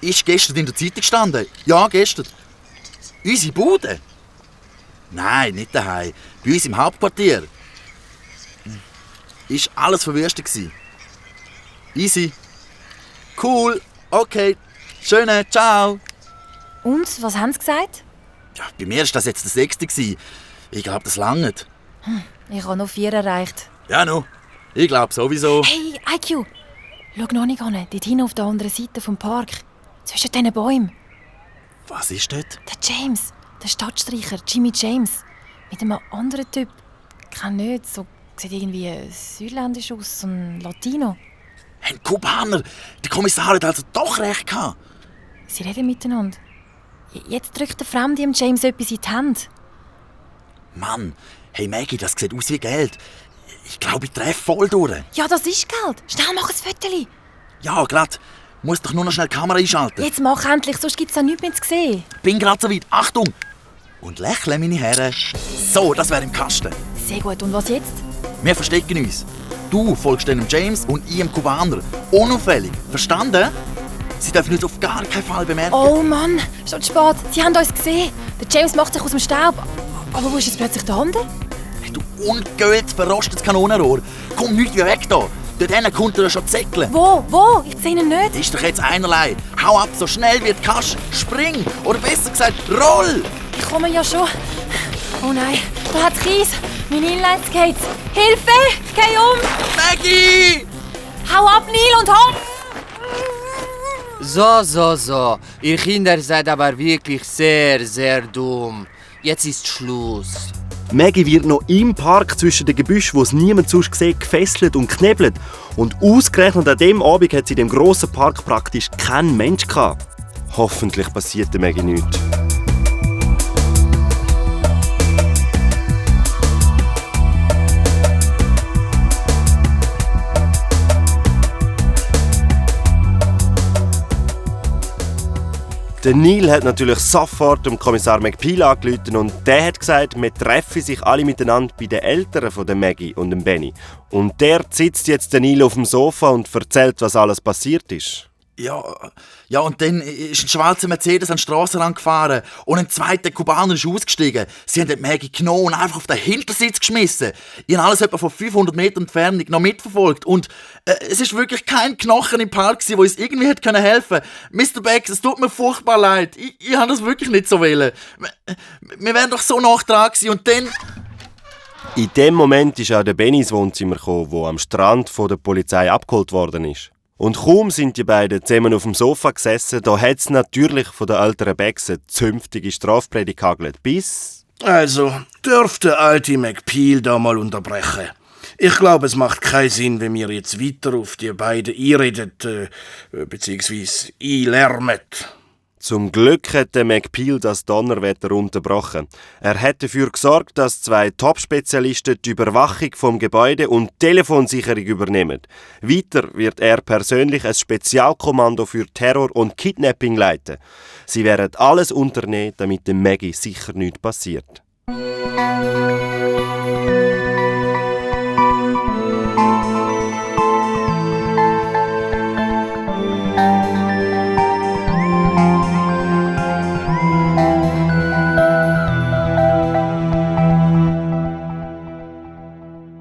Ist gestern in der Zeitung gestanden. Ja, gestern. Unsere Bude? Nein, nicht daheim. Bei uns im Hauptquartier. Ist alles verwüstet gewesen. Easy. Cool. Okay. Schöne. Ciao. Und, was haben sie gesagt? Ja, bei mir war das jetzt der 6. gewesen. Ich glaube, das langt. Ich habe noch 4 erreicht. Ja, no. Ich glaube sowieso. Hey, IQ! Schau noch nicht an, dort hinten auf der anderen Seite vom Park. Zwischen diesen Bäumen. Was ist dort? Der James, der Stadtstreicher, Jimmy James. Mit einem anderen Typ. Ich kenne nicht, so sieht irgendwie südländisch aus, so ein Latino. Ein Kubaner. Der Kommissar hat also doch recht gehabt. Sie reden miteinander. Jetzt drückt der Fremde dem James etwas in die Hand. Mann, hey Maggie, das sieht aus wie Geld. Ich glaube, ich treffe voll durch. Ja, das ist Geld. Schnell, mach ein Foto. Ja, grad. Muss doch nur noch schnell die Kamera einschalten. Jetzt mach endlich, sonst gibt's da nichts mehr zu sehen. Bin grad so weit. Achtung! Und lächle, meine Herren. So, das wäre im Kasten. Sehr gut. Und was jetzt? Wir verstecken uns. Du folgst dem James und ich dem Kubaner. Unauffällig. Verstanden? Sie dürfen uns auf gar keinen Fall bemerken. Oh Mann, schon zu spät. Sie haben uns gesehen. Der James macht sich aus dem Staub. Aber wo ist jetzt plötzlich der andere? Hey, du ungeheuertes, verrostetes Kanonenrohr. Komm nicht wie weg da. Dort hinten kommt er schon zäckeln. Wo? Ich sehe ihn nicht. Ist doch jetzt einerlei. Hau ab, so schnell wie du kannst. Spring. Oder besser gesagt, roll. Ich komme ja schon. Oh nein, da hat's Kies. Meine Inline-Skates. Hilfe! Ich gehe um. Maggie! Hau ab, Neil, und hopp! So. Ihr Kinder seid aber wirklich sehr, sehr dumm. Jetzt ist Schluss. Maggie wird noch im Park zwischen den Gebüschen, wo es niemand sonst sieht, gefesselt und knebelt. Und ausgerechnet an dem Abend hat sie in dem grossen Park praktisch keinen Mensch gehabt. Hoffentlich passiert der Maggie nichts. Der Neil hat natürlich sofort dem Kommissar McPeel angerufen und der hat gesagt, wir treffen sich alle miteinander bei den Eltern von der Maggie und dem Benny. Und dort sitzt jetzt der Neil auf dem Sofa und erzählt, was alles passiert ist. Ja, und dann ist ein schwarzer Mercedes an den Strassenrand gefahren und ein zweiter Kubaner ist ausgestiegen. Sie haben die Maggie genommen und einfach auf den Hintersitz geschmissen. Ich habe alles etwa von 500 Metern Entfernung noch mitverfolgt. Und es ist wirklich kein Knochen im Park, der uns irgendwie hätte helfen können. Mr. Becks, es tut mir furchtbar leid. Ich habe das wirklich nicht so wollen. Wir wären doch so nah dran gewesen und dann... In dem Moment ist auch der Benny ins Wohnzimmer gekommen, wo am Strand von der Polizei abgeholt worden ist. Und kaum sind die beiden zusammen auf dem Sofa gesessen, da hat es natürlich von den älteren Becks eine zünftige Strafpredigt gehagelt. Bis... Also, dürfte alte McPeel da mal unterbrechen. Ich glaube, es macht keinen Sinn, wenn wir jetzt weiter auf die beiden einredet, beziehungsweise einlärmen. Zum Glück hat der McPeel das Donnerwetter unterbrochen. Er hat dafür gesorgt, dass 2 Top-Spezialisten die Überwachung vom Gebäude und die Telefonsicherung übernehmen. Weiter wird er persönlich ein Spezialkommando für Terror und Kidnapping leiten. Sie werden alles unternehmen, damit dem Maggie sicher nichts passiert.